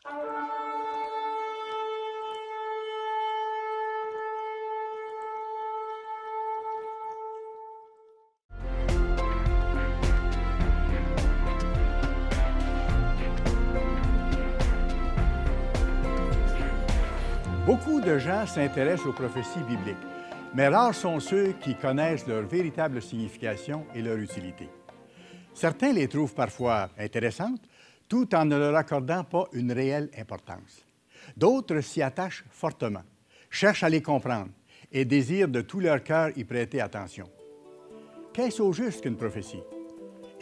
Beaucoup de gens s'intéressent aux prophéties bibliques, mais rares sont ceux qui connaissent leur véritable signification et leur utilité. Certains les trouvent parfois intéressantes, tout en ne leur accordant pas une réelle importance. D'autres s'y attachent fortement, cherchent à les comprendre et désirent de tout leur cœur y prêter attention. Qu'est-ce au juste qu'une prophétie?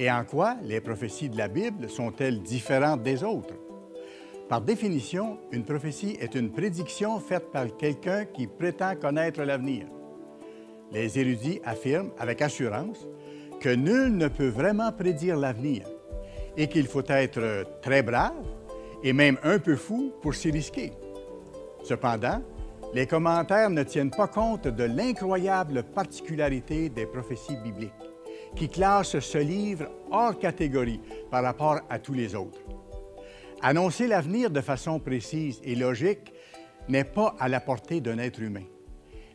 Et en quoi les prophéties de la Bible sont-elles différentes des autres? Par définition, une prophétie est une prédiction faite par quelqu'un qui prétend connaître l'avenir. Les érudits affirment avec assurance que nul ne peut vraiment prédire l'avenir et qu'il faut être très brave et même un peu fou pour s'y risquer. Cependant, les commentaires ne tiennent pas compte de l'incroyable particularité des prophéties bibliques, qui classent ce livre hors catégorie par rapport à tous les autres. Annoncer l'avenir de façon précise et logique n'est pas à la portée d'un être humain.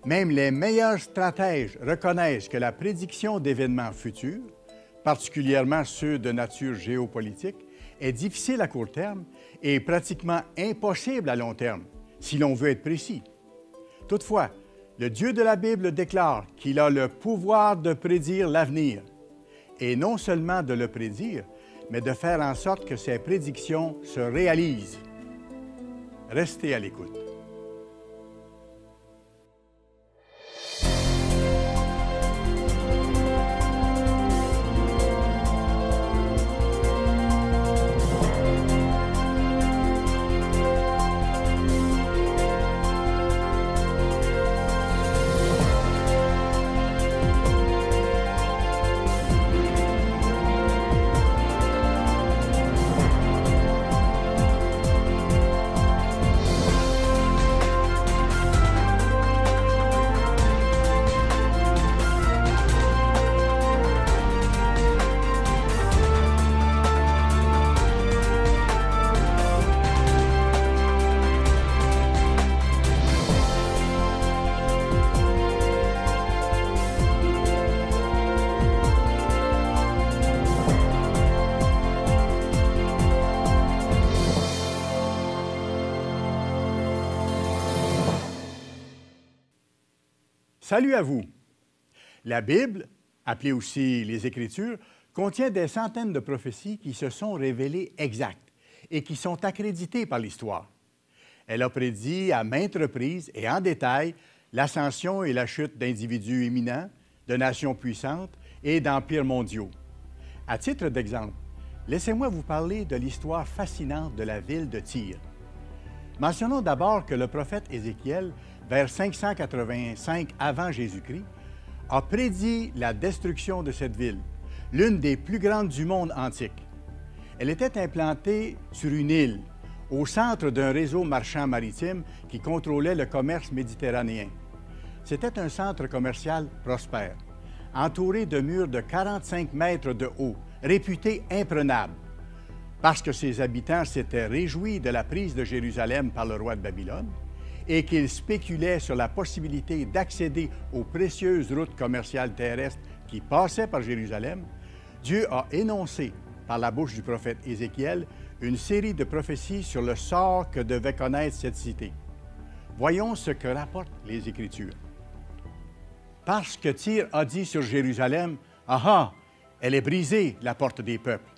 Même les meilleurs stratèges reconnaissent que la prédiction d'événements futurs, particulièrement ceux de nature géopolitique, est difficile à court terme et pratiquement impossible à long terme, si l'on veut être précis. Toutefois, le Dieu de la Bible déclare qu'il a le pouvoir de prédire l'avenir, et non seulement de le prédire, mais de faire en sorte que ces prédictions se réalisent. Restez à l'écoute. Salut à vous! La Bible, appelée aussi les Écritures, contient des centaines de prophéties qui se sont révélées exactes et qui sont accréditées par l'histoire. Elle a prédit à maintes reprises et en détail l'ascension et la chute d'individus éminents, de nations puissantes et d'empires mondiaux. À titre d'exemple, laissez-moi vous parler de l'histoire fascinante de la ville de Tyr. Mentionnons d'abord que le prophète Ézéchiel, vers 585 avant Jésus-Christ, a prédit la destruction de cette ville, l'une des plus grandes du monde antique. Elle était implantée sur une île, au centre d'un réseau marchand maritime qui contrôlait le commerce méditerranéen. C'était un centre commercial prospère, entouré de murs de 45 mètres de haut, réputé imprenable, parce que ses habitants s'étaient réjouis de la prise de Jérusalem par le roi de Babylone et qu'ils spéculaient sur la possibilité d'accéder aux précieuses routes commerciales terrestres qui passaient par Jérusalem. Dieu a énoncé, par la bouche du prophète Ézéchiel, une série de prophéties sur le sort que devait connaître cette cité. Voyons ce que rapportent les Écritures. Parce que Tyr a dit sur Jérusalem, « Ah ah, elle est brisée, la porte des peuples.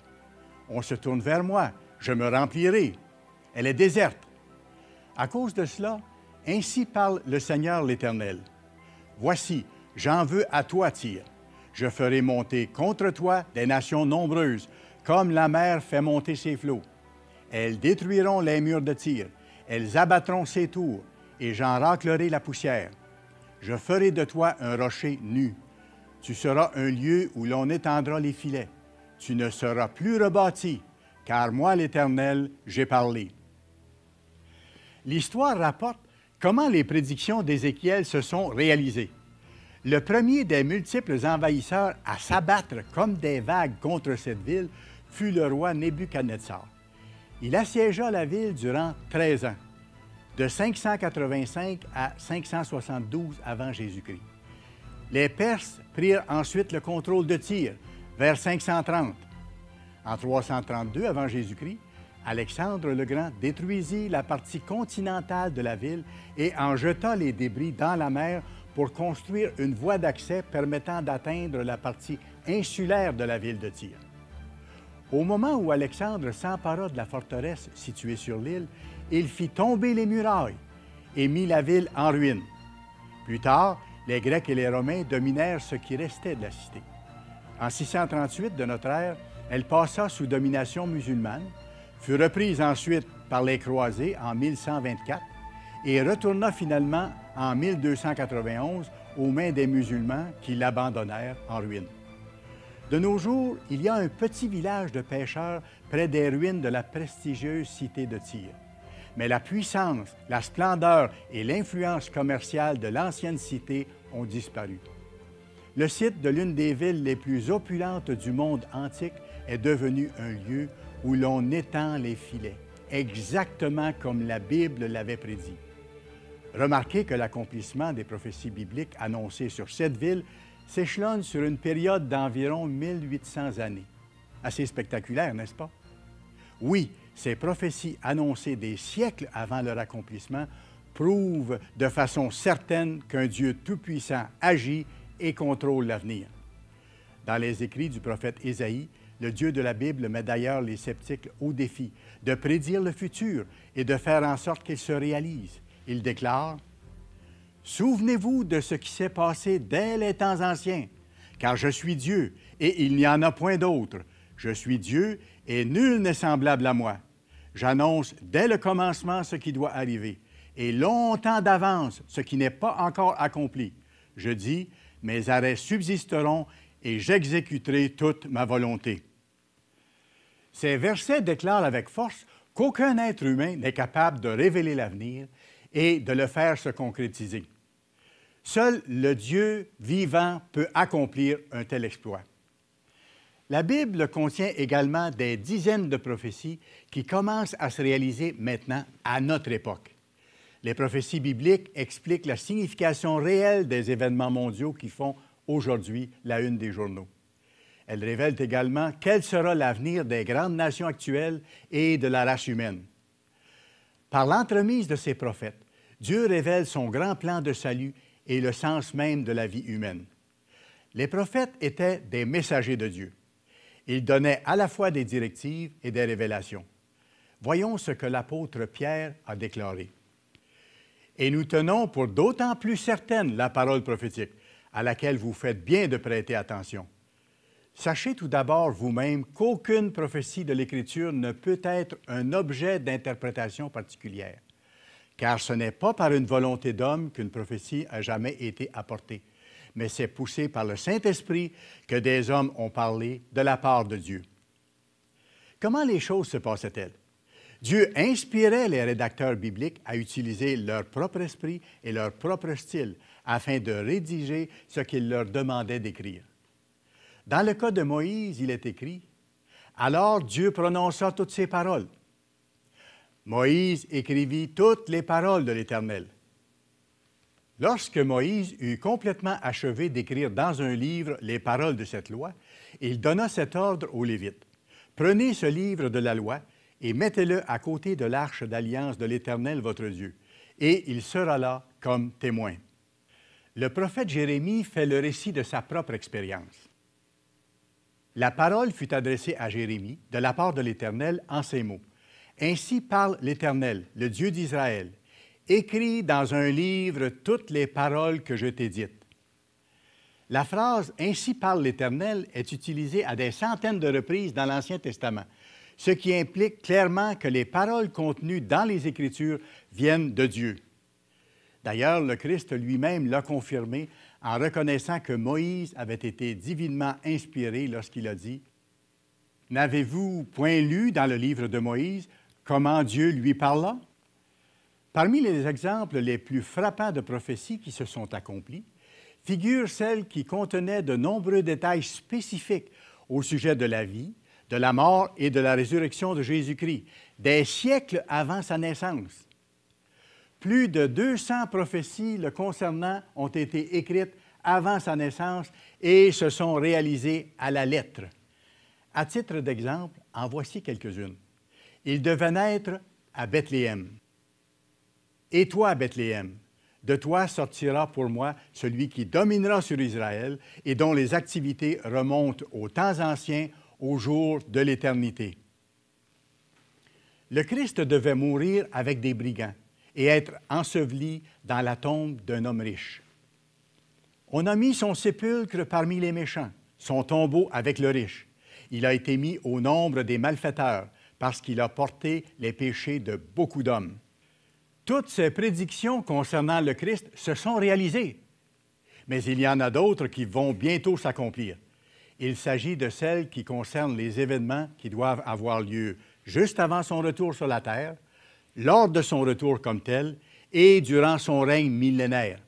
On se tourne vers moi, je me remplirai. Elle est déserte. » À cause de cela, ainsi parle le Seigneur l'Éternel. « Voici, j'en veux à toi, Tyr. Je ferai monter contre toi des nations nombreuses, comme la mer fait monter ses flots. Elles détruiront les murs de Tyr, elles abattront ses tours, et j'en raclerai la poussière. Je ferai de toi un rocher nu. Tu seras un lieu où l'on étendra les filets. Tu ne seras plus rebâti, car moi, l'Éternel, j'ai parlé. » L'histoire rapporte comment les prédictions d'Ézéchiel se sont réalisées. Le premier des multiples envahisseurs à s'abattre comme des vagues contre cette ville fut le roi Nebuchadnezzar. Il assiégea la ville durant 13 ans, de 585 à 572 avant Jésus-Christ. Les Perses prirent ensuite le contrôle de Tyr vers 530. En 332 avant Jésus-Christ, Alexandre le Grand détruisit la partie continentale de la ville et en jeta les débris dans la mer pour construire une voie d'accès permettant d'atteindre la partie insulaire de la ville de Tyr. Au moment où Alexandre s'empara de la forteresse située sur l'île, il fit tomber les murailles et mit la ville en ruine. Plus tard, les Grecs et les Romains dominèrent ce qui restait de la cité. En 638 de notre ère, elle passa sous domination musulmane, fut reprise ensuite par les croisés en 1124 et retourna finalement en 1291 aux mains des musulmans qui l'abandonnèrent en ruine. De nos jours, il y a un petit village de pêcheurs près des ruines de la prestigieuse cité de Tyr. Mais la puissance, la splendeur et l'influence commerciale de l'ancienne cité ont disparu. Le site de l'une des villes les plus opulentes du monde antique est devenu un lieu où l'on étend les filets, exactement comme la Bible l'avait prédit. Remarquez que l'accomplissement des prophéties bibliques annoncées sur cette ville s'échelonne sur une période d'environ 1800 années. Assez spectaculaire, n'est-ce pas? Oui, ces prophéties annoncées des siècles avant leur accomplissement prouvent de façon certaine qu'un Dieu tout-puissant agit et contrôle l'avenir. Dans les écrits du prophète Ésaïe, le Dieu de la Bible met d'ailleurs les sceptiques au défi de prédire le futur et de faire en sorte qu'il se réalise. Il déclare « Souvenez-vous de ce qui s'est passé dès les temps anciens, car je suis Dieu et il n'y en a point d'autre. Je suis Dieu et nul n'est semblable à moi. J'annonce dès le commencement ce qui doit arriver et longtemps d'avance ce qui n'est pas encore accompli. Je dis, mes arrêts subsisteront et j'exécuterai toute ma volonté. » Ces versets déclarent avec force qu'aucun être humain n'est capable de révéler l'avenir et de le faire se concrétiser. Seul le Dieu vivant peut accomplir un tel exploit. La Bible contient également des dizaines de prophéties qui commencent à se réaliser maintenant à notre époque. Les prophéties bibliques expliquent la signification réelle des événements mondiaux qui font aujourd'hui la une des journaux. Elles révèlent également quel sera l'avenir des grandes nations actuelles et de la race humaine. Par l'entremise de ces prophètes, Dieu révèle son grand plan de salut et le sens même de la vie humaine. Les prophètes étaient des messagers de Dieu. Ils donnaient à la fois des directives et des révélations. Voyons ce que l'apôtre Pierre a déclaré. « Et nous tenons pour d'autant plus certaine la parole prophétique, à laquelle vous faites bien de prêter attention. Sachez tout d'abord vous-même qu'aucune prophétie de l'Écriture ne peut être un objet d'interprétation particulière, car ce n'est pas par une volonté d'homme qu'une prophétie a jamais été apportée, mais c'est poussé par le Saint-Esprit que des hommes ont parlé de la part de Dieu. » Comment les choses se passaient-elles? Dieu inspirait les rédacteurs bibliques à utiliser leur propre esprit et leur propre style afin de rédiger ce qu'il leur demandait d'écrire. Dans le cas de Moïse, il est écrit « Alors Dieu prononça toutes ces paroles. Moïse écrivit toutes les paroles de l'Éternel. » Lorsque Moïse eut complètement achevé d'écrire dans un livre les paroles de cette loi, il donna cet ordre aux Lévites. « Prenez ce livre de la loi et mettez-le à côté de l'arche d'alliance de l'Éternel votre Dieu, et il sera là comme témoin. » Le prophète Jérémie fait le récit de sa propre expérience. La parole fut adressée à Jérémie de la part de l'Éternel en ces mots. « Ainsi parle l'Éternel, le Dieu d'Israël. Écris dans un livre toutes les paroles que je t'ai dites. » La phrase « Ainsi parle l'Éternel » est utilisée à des centaines de reprises dans l'Ancien Testament, ce qui implique clairement que les paroles contenues dans les Écritures viennent de Dieu. D'ailleurs, le Christ lui-même l'a confirmé en reconnaissant que Moïse avait été divinement inspiré lorsqu'il a dit « N'avez-vous point lu dans le livre de Moïse comment Dieu lui parla? » Parmi les exemples les plus frappants de prophéties qui se sont accomplis, figurent celles qui contenaient de nombreux détails spécifiques au sujet de la vie, de la mort et de la résurrection de Jésus-Christ, des siècles avant sa naissance. Plus de 200 prophéties le concernant ont été écrites avant sa naissance et se sont réalisées à la lettre. À titre d'exemple, en voici quelques-unes. Il devait naître à Bethléem. Et toi, Bethléem, de toi sortira pour moi celui qui dominera sur Israël et dont les activités remontent aux temps anciens, aux jours de l'éternité. Le Christ devait mourir avec des brigands et être enseveli dans la tombe d'un homme riche. On a mis son sépulcre parmi les méchants, son tombeau avec le riche. Il a été mis au nombre des malfaiteurs parce qu'il a porté les péchés de beaucoup d'hommes. Toutes ces prédictions concernant le Christ se sont réalisées, mais il y en a d'autres qui vont bientôt s'accomplir. Il s'agit de celles qui concernent les événements qui doivent avoir lieu juste avant son retour sur la terre, lors de son retour comme tel et durant son règne millénaire.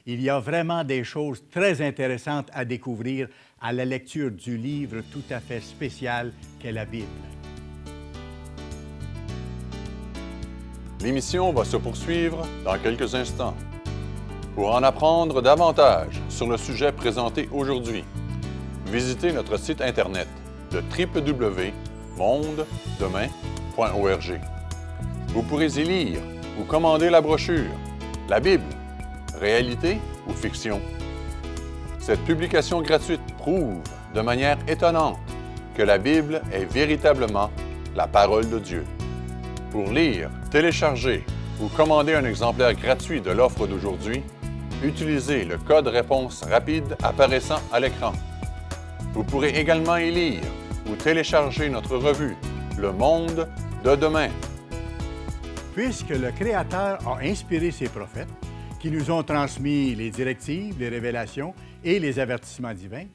Il y a vraiment des choses très intéressantes à découvrir à la lecture du livre tout à fait spécial qu'est la Bible. L'émission va se poursuivre dans quelques instants. Pour en apprendre davantage sur le sujet présenté aujourd'hui, visitez notre site Internet, le www.mondedemain.org. Vous pourrez y lire ou commander la brochure « La Bible, réalité ou fiction ». Cette publication gratuite prouve de manière étonnante que la Bible est véritablement la parole de Dieu. Pour lire, télécharger ou commander un exemplaire gratuit de l'offre d'aujourd'hui, utilisez le code réponse rapide apparaissant à l'écran. Vous pourrez également y lire ou télécharger notre revue « Le Monde de demain ». Puisque le Créateur a inspiré ses prophètes, qui nous ont transmis les directives, les révélations et les avertissements divins,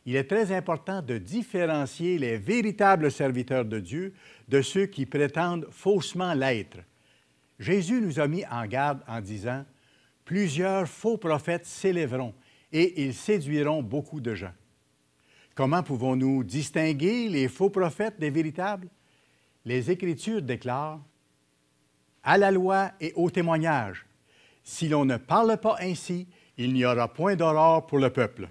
il est très important de différencier les véritables serviteurs de Dieu de ceux qui prétendent faussement l'être. Jésus nous a mis en garde en disant « Plusieurs faux prophètes s'élèveront et ils séduiront beaucoup de gens. » Comment pouvons-nous distinguer les faux prophètes des véritables? Les Écritures déclarent « À la loi et au témoignage, si l'on ne parle pas ainsi, il n'y aura point d'aurore pour le peuple. »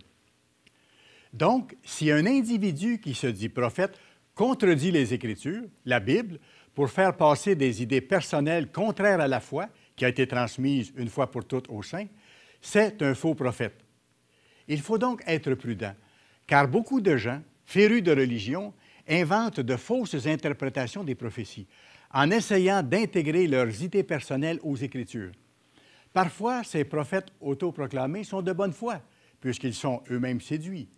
Donc, si un individu qui se dit prophète contredit les Écritures, la Bible, pour faire passer des idées personnelles contraires à la foi, qui a été transmise une fois pour toutes aux saints, c'est un faux prophète. Il faut donc être prudent, car beaucoup de gens, férus de religion, inventent de fausses interprétations des prophéties, en essayant d'intégrer leurs idées personnelles aux Écritures. Parfois, ces prophètes autoproclamés sont de bonne foi, puisqu'ils sont eux-mêmes séduits.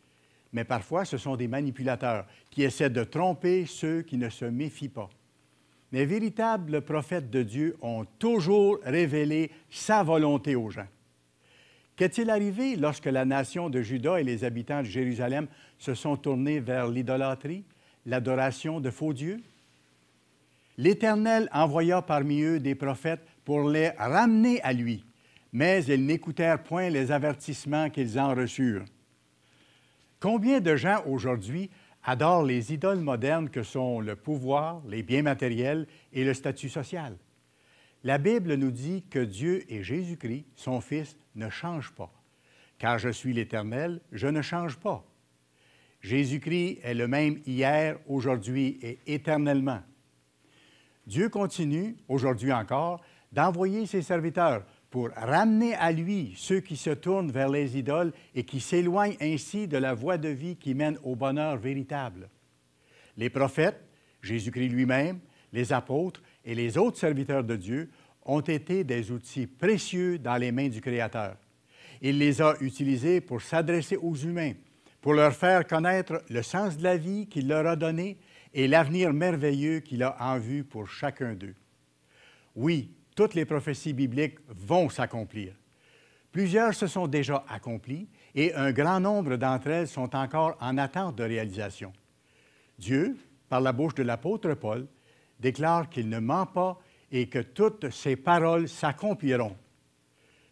Mais parfois, ce sont des manipulateurs qui essaient de tromper ceux qui ne se méfient pas. Les véritables prophètes de Dieu ont toujours révélé sa volonté aux gens. Qu'est-il arrivé lorsque la nation de Juda et les habitants de Jérusalem se sont tournés vers l'idolâtrie, l'adoration de faux dieux? L'Éternel envoya parmi eux des prophètes pour les ramener à lui, mais ils n'écoutèrent point les avertissements qu'ils en reçurent. Combien de gens aujourd'hui adorent les idoles modernes que sont le pouvoir, les biens matériels et le statut social? La Bible nous dit que Dieu et Jésus-Christ, son Fils, ne changent pas. Car je suis l'Éternel, je ne change pas. Jésus-Christ est le même hier, aujourd'hui et éternellement. Dieu continue, aujourd'hui encore, d'envoyer ses serviteurs pour ramener à lui ceux qui se tournent vers les idoles et qui s'éloignent ainsi de la voie de vie qui mène au bonheur véritable. Les prophètes, Jésus-Christ lui-même, les apôtres et les autres serviteurs de Dieu ont été des outils précieux dans les mains du Créateur. Il les a utilisés pour s'adresser aux humains, pour leur faire connaître le sens de la vie qu'il leur a donné et l'avenir merveilleux qu'il a en vue pour chacun d'eux. Oui, toutes les prophéties bibliques vont s'accomplir. Plusieurs se sont déjà accomplies et un grand nombre d'entre elles sont encore en attente de réalisation. Dieu, par la bouche de l'apôtre Paul, déclare qu'il ne ment pas et que toutes ses paroles s'accompliront.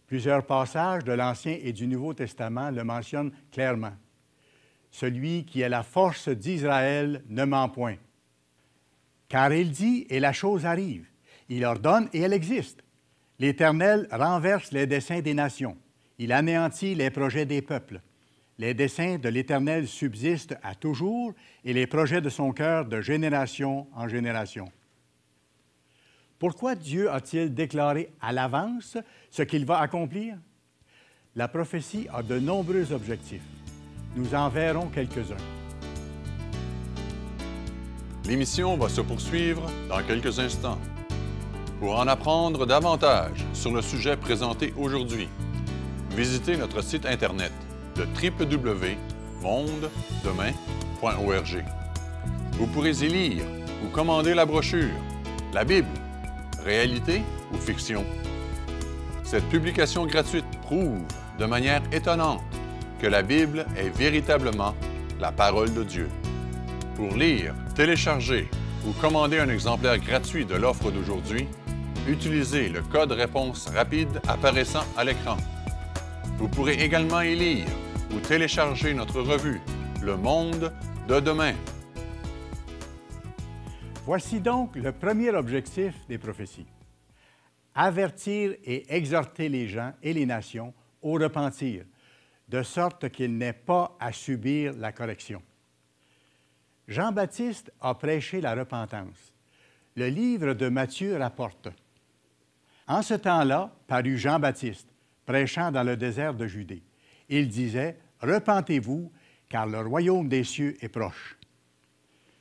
Plusieurs passages de l'Ancien et du Nouveau Testament le mentionnent clairement. celui qui est la force d'Israël, ne ment point. Car il dit, et la chose arrive. Il ordonne, et elle existe. L'Éternel renverse les desseins des nations. Il anéantit les projets des peuples. Les desseins de l'Éternel subsistent à toujours, et les projets de son cœur de génération en génération. Pourquoi Dieu a-t-il déclaré à l'avance ce qu'il va accomplir? La prophétie a de nombreux objectifs. Nous en verrons quelques-uns. L'émission va se poursuivre dans quelques instants. Pour en apprendre davantage sur le sujet présenté aujourd'hui, visitez notre site Internet de www.mondedemain.org. Vous pourrez y lire ou commander la brochure « La Bible, réalité ou fiction ». Cette publication gratuite prouve de manière étonnante que la Bible est véritablement la parole de Dieu. Pour lire, télécharger ou commander un exemplaire gratuit de l'offre d'aujourd'hui, utilisez le code réponse rapide apparaissant à l'écran. Vous pourrez également y lire ou télécharger notre revue « Le Monde de demain ». Voici donc le premier objectif des prophéties. Avertir et exhorter les gens et les nations au repentir, de sorte qu'ils n'aient pas à subir la correction. Jean-Baptiste a prêché la repentance. Le livre de Matthieu rapporte. En ce temps-là, parut Jean-Baptiste, prêchant dans le désert de Judée. Il disait, « Repentez-vous, car le royaume des cieux est proche. »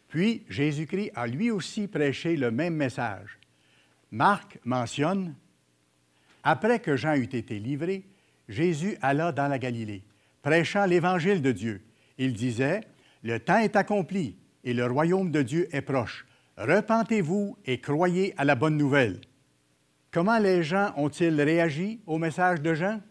Puis Jésus-Christ a lui aussi prêché le même message. Marc mentionne, « Après que Jean eut été livré, Jésus alla dans la Galilée, prêchant l'Évangile de Dieu. Il disait, « Le temps est accompli et le royaume de Dieu est proche. Repentez-vous et croyez à la bonne nouvelle. » Comment les gens ont-ils réagi au message de Jean?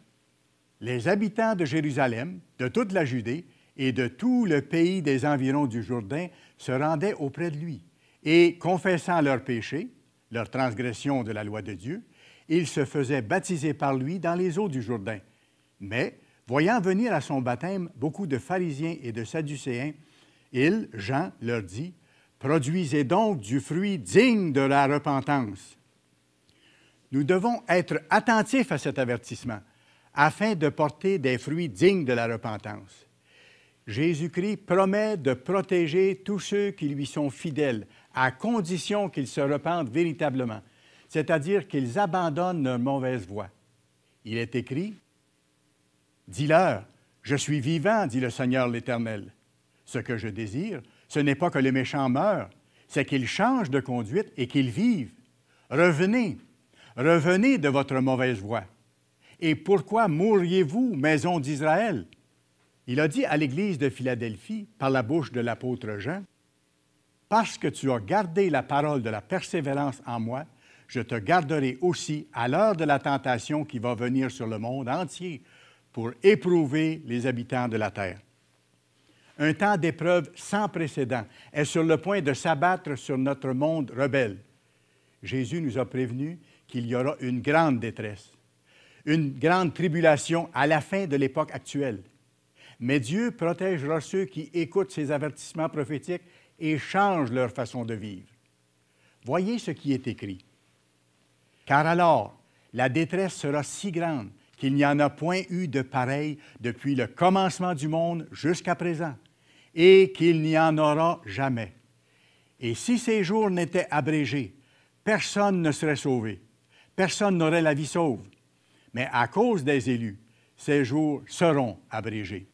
Les habitants de Jérusalem, de toute la Judée et de tout le pays des environs du Jourdain se rendaient auprès de lui et, confessant leurs péchés, leur transgression de la loi de Dieu, ils se faisaient baptiser par lui dans les eaux du Jourdain. Mais, voyant venir à son baptême beaucoup de pharisiens et de sadducéens, il, Jean, leur dit, « Produisez donc du fruit digne de la repentance. » Nous devons être attentifs à cet avertissement afin de porter des fruits dignes de la repentance. Jésus-Christ promet de protéger tous ceux qui lui sont fidèles, à condition qu'ils se repentent véritablement, c'est-à-dire qu'ils abandonnent leur mauvaise voie. Il est écrit, « Dis-leur, je suis vivant, dit le Seigneur l'Éternel. Ce que je désire, ce n'est pas que les méchants meurent, c'est qu'ils changent de conduite et qu'ils vivent. Revenez, revenez de votre mauvaise voie. Et pourquoi mourriez-vous, maison d'Israël? » Il a dit à l'Église de Philadelphie, par la bouche de l'apôtre Jean, « Parce que tu as gardé la parole de la persévérance en moi, je te garderai aussi à l'heure de la tentation qui va venir sur le monde entier pour éprouver les habitants de la terre. » Un temps d'épreuve sans précédent est sur le point de s'abattre sur notre monde rebelle. Jésus nous a prévenus qu'il y aura une grande détresse, une grande tribulation à la fin de l'époque actuelle. Mais Dieu protégera ceux qui écoutent ses avertissements prophétiques et changent leur façon de vivre. Voyez ce qui est écrit. « Car alors, la détresse sera si grande qu'il n'y en a point eu de pareil depuis le commencement du monde jusqu'à présent, et qu'il n'y en aura jamais. Et si ces jours n'étaient abrégés, personne ne serait sauvé, personne n'aurait la vie sauve. Mais à cause des élus, ces jours seront abrégés. »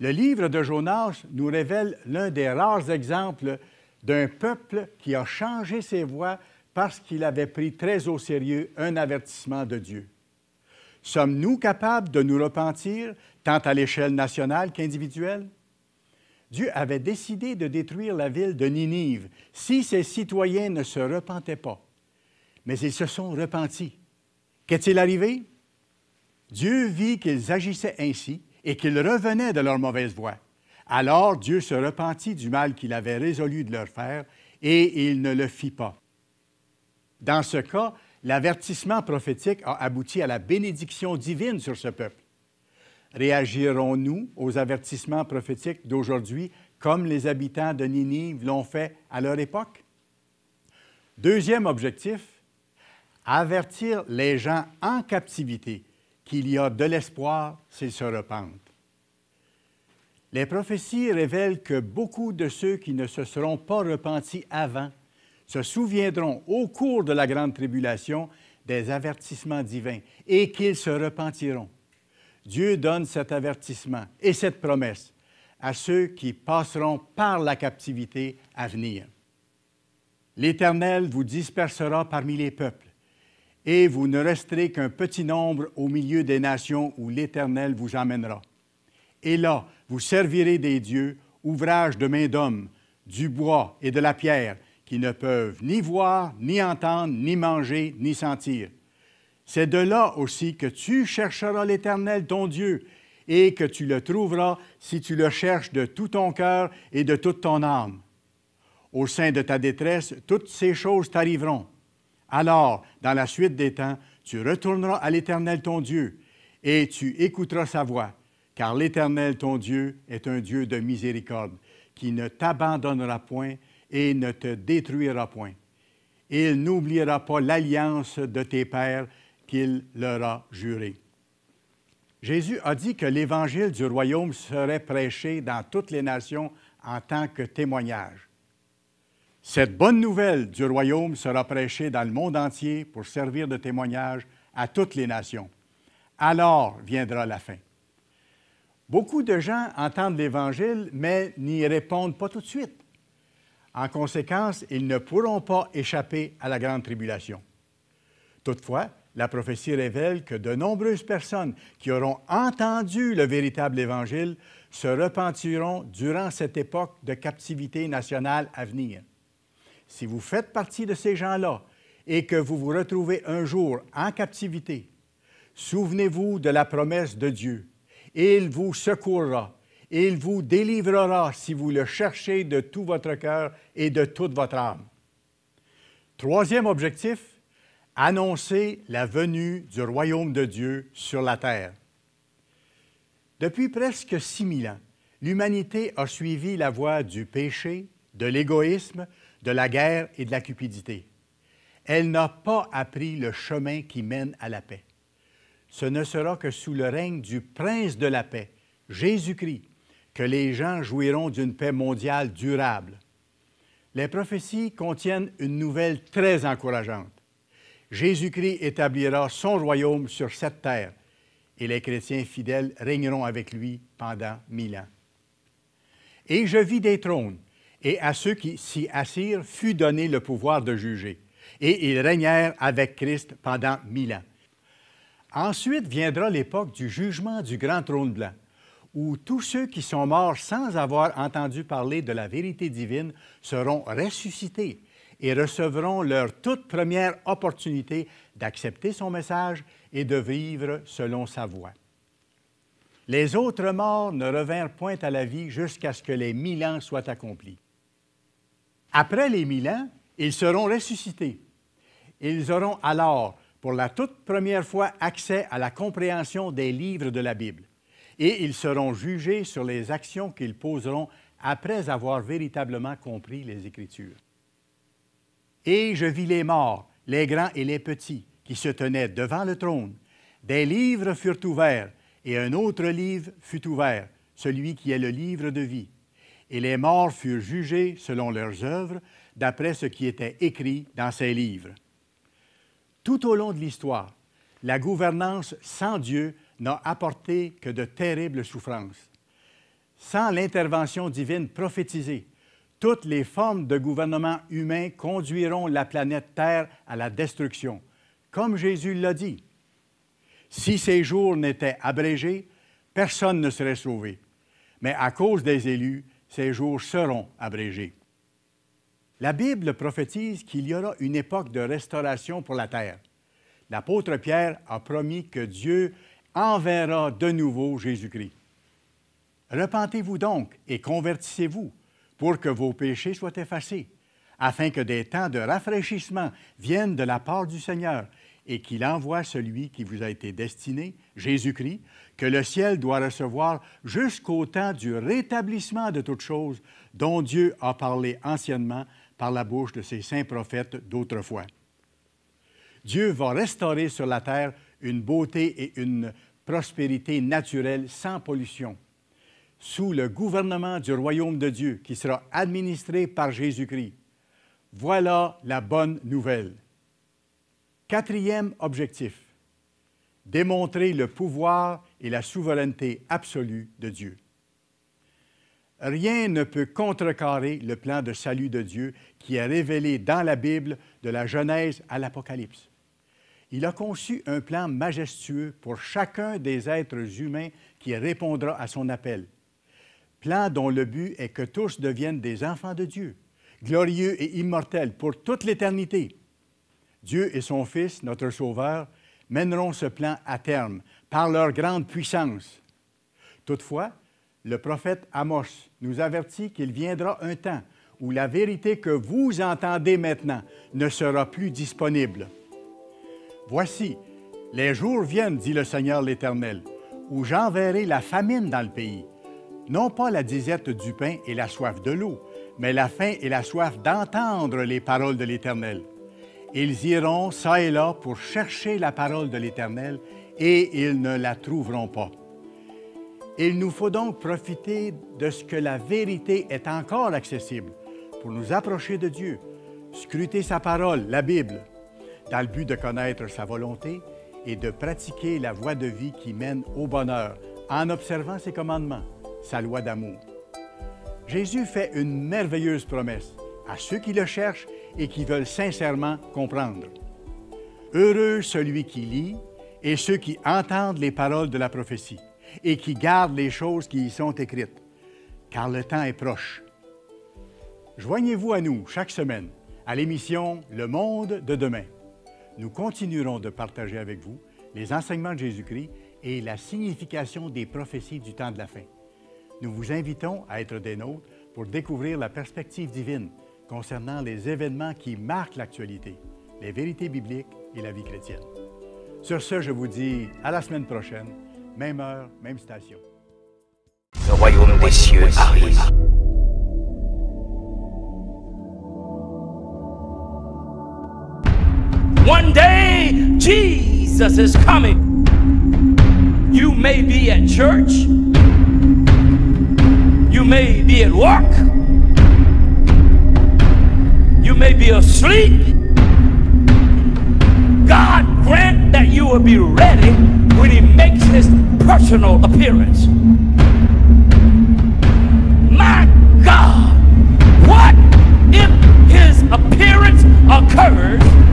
Le livre de Jonas nous révèle l'un des rares exemples d'un peuple qui a changé ses voies parce qu'il avait pris très au sérieux un avertissement de Dieu. Sommes-nous capables de nous repentir, tant à l'échelle nationale qu'individuelle? Dieu avait décidé de détruire la ville de Ninive si ses citoyens ne se repentaient pas. Mais ils se sont repentis. Qu'est-il arrivé? Dieu vit qu'ils agissaient ainsi et qu'ils revenaient de leur mauvaise voie. Alors Dieu se repentit du mal qu'il avait résolu de leur faire et il ne le fit pas. Dans ce cas, l'avertissement prophétique a abouti à la bénédiction divine sur ce peuple. Réagirons-nous aux avertissements prophétiques d'aujourd'hui comme les habitants de Ninive l'ont fait à leur époque? Deuxième objectif, avertir les gens en captivité qu'il y a de l'espoir s'ils se repentent. Les prophéties révèlent que beaucoup de ceux qui ne se seront pas repentis avant se souviendront au cours de la grande tribulation des avertissements divins et qu'ils se repentiront. Dieu donne cet avertissement et cette promesse à ceux qui passeront par la captivité à venir. L'Éternel vous dispersera parmi les peuples, et vous ne resterez qu'un petit nombre au milieu des nations où l'Éternel vous emmènera. Et là, vous servirez des dieux, ouvrages de main d'homme, du bois et de la pierre, qui ne peuvent ni voir, ni entendre, ni manger, ni sentir. C'est de là aussi que tu chercheras l'Éternel, ton Dieu, et que tu le trouveras si tu le cherches de tout ton cœur et de toute ton âme. Au sein de ta détresse, toutes ces choses t'arriveront. Alors, dans la suite des temps, tu retourneras à l'Éternel, ton Dieu, et tu écouteras sa voix, car l'Éternel, ton Dieu, est un Dieu de miséricorde, qui ne t'abandonnera point et ne te détruira point. Il n'oubliera pas l'alliance de tes pères qu'il leur a jurée. Jésus a dit que l'Évangile du royaume serait prêché dans toutes les nations en tant que témoignage. Cette bonne nouvelle du royaume sera prêchée dans le monde entier pour servir de témoignage à toutes les nations. Alors viendra la fin. Beaucoup de gens entendent l'Évangile, mais n'y répondent pas tout de suite. En conséquence, ils ne pourront pas échapper à la grande tribulation. Toutefois, la prophétie révèle que de nombreuses personnes qui auront entendu le véritable Évangile se repentiront durant cette époque de captivité nationale à venir. Si vous faites partie de ces gens-là et que vous vous retrouvez un jour en captivité, souvenez-vous de la promesse de Dieu. Il vous secourra, il vous délivrera si vous le cherchez de tout votre cœur et de toute votre âme. Troisième objectif, annoncer la venue du royaume de Dieu sur la terre. Depuis presque 6000 ans, l'humanité a suivi la voie du péché, de l'égoïsme, de la guerre et de la cupidité. Elle n'a pas appris le chemin qui mène à la paix. Ce ne sera que sous le règne du Prince de la paix, Jésus-Christ, que les gens jouiront d'une paix mondiale durable. Les prophéties contiennent une nouvelle très encourageante. Jésus-Christ établira son royaume sur cette terre et les chrétiens fidèles régneront avec lui pendant 1000 ans. Et je vis des trônes, et à ceux qui s'y assirent fut donné le pouvoir de juger. Et ils régnèrent avec Christ pendant 1000 ans. Ensuite viendra l'époque du jugement du grand trône blanc, où tous ceux qui sont morts sans avoir entendu parler de la vérité divine seront ressuscités et recevront leur toute première opportunité d'accepter son message et de vivre selon sa voie. Les autres morts ne revinrent point à la vie jusqu'à ce que les 1000 ans soient accomplis. Après les 1000 ans, ils seront ressuscités. Ils auront alors, pour la toute première fois, accès à la compréhension des livres de la Bible. Et ils seront jugés sur les actions qu'ils poseront après avoir véritablement compris les Écritures. Et je vis les morts, les grands et les petits, qui se tenaient devant le trône. Des livres furent ouverts, et un autre livre fut ouvert, celui qui est le livre de vie. Et les morts furent jugés selon leurs œuvres, d'après ce qui était écrit dans ces livres. Tout au long de l'histoire, la gouvernance sans Dieu n'a apporté que de terribles souffrances. Sans l'intervention divine prophétisée, toutes les formes de gouvernement humain conduiront la planète Terre à la destruction, comme Jésus l'a dit. Si ces jours n'étaient abrégés, personne ne serait sauvé. Mais à cause des élus, ces jours seront abrégés. La Bible prophétise qu'il y aura une époque de restauration pour la terre. L'apôtre Pierre a promis que Dieu enverra de nouveau Jésus-Christ. Repentez-vous donc et convertissez-vous pour que vos péchés soient effacés, afin que des temps de rafraîchissement viennent de la part du Seigneur et qu'il envoie celui qui vous a été destiné, Jésus-Christ, que le ciel doit recevoir jusqu'au temps du rétablissement de toutes choses dont Dieu a parlé anciennement par la bouche de ses saints prophètes d'autrefois. Dieu va restaurer sur la terre une beauté et une prospérité naturelle sans pollution, sous le gouvernement du royaume de Dieu qui sera administré par Jésus-Christ. Voilà la bonne nouvelle. Quatrième objectif, démontrer le pouvoir et la souveraineté absolue de Dieu. Rien ne peut contrecarrer le plan de salut de Dieu qui est révélé dans la Bible de la Genèse à l'Apocalypse. Il a conçu un plan majestueux pour chacun des êtres humains qui répondra à son appel. Plan dont le but est que tous deviennent des enfants de Dieu, glorieux et immortels pour toute l'éternité. Dieu et son Fils, notre Sauveur, mèneront ce plan à terme par leur grande puissance. Toutefois, le prophète Amos nous avertit qu'il viendra un temps où la vérité que vous entendez maintenant ne sera plus disponible. Voici, les jours viennent, dit le Seigneur l'Éternel, où j'enverrai la famine dans le pays, non pas la disette du pain et la soif de l'eau, mais la faim et la soif d'entendre les paroles de l'Éternel. Ils iront çà et là pour chercher la parole de l'Éternel, et ils ne la trouveront pas. Il nous faut donc profiter de ce que la vérité est encore accessible pour nous approcher de Dieu, scruter sa parole, la Bible, dans le but de connaître sa volonté et de pratiquer la voie de vie qui mène au bonheur en observant ses commandements, sa loi d'amour. Jésus fait une merveilleuse promesse à ceux qui le cherchent et qui veulent sincèrement comprendre. Heureux celui qui lit et ceux qui entendent les paroles de la prophétie et qui gardent les choses qui y sont écrites, car le temps est proche. Joignez-vous à nous chaque semaine à l'émission Le Monde de demain. Nous continuerons de partager avec vous les enseignements de Jésus-Christ et la signification des prophéties du temps de la fin. Nous vous invitons à être des nôtres pour découvrir la perspective divine concernant les événements qui marquent l'actualité, les vérités bibliques et la vie chrétienne. Sur ce, je vous dis à la semaine prochaine, même heure, même station. Le royaume des cieux arrive. One day, Jesus is coming. You may be at church. You may be at work. You may be asleep. God grant that you will be ready when He makes His personal appearance. My God, what if His appearance occurs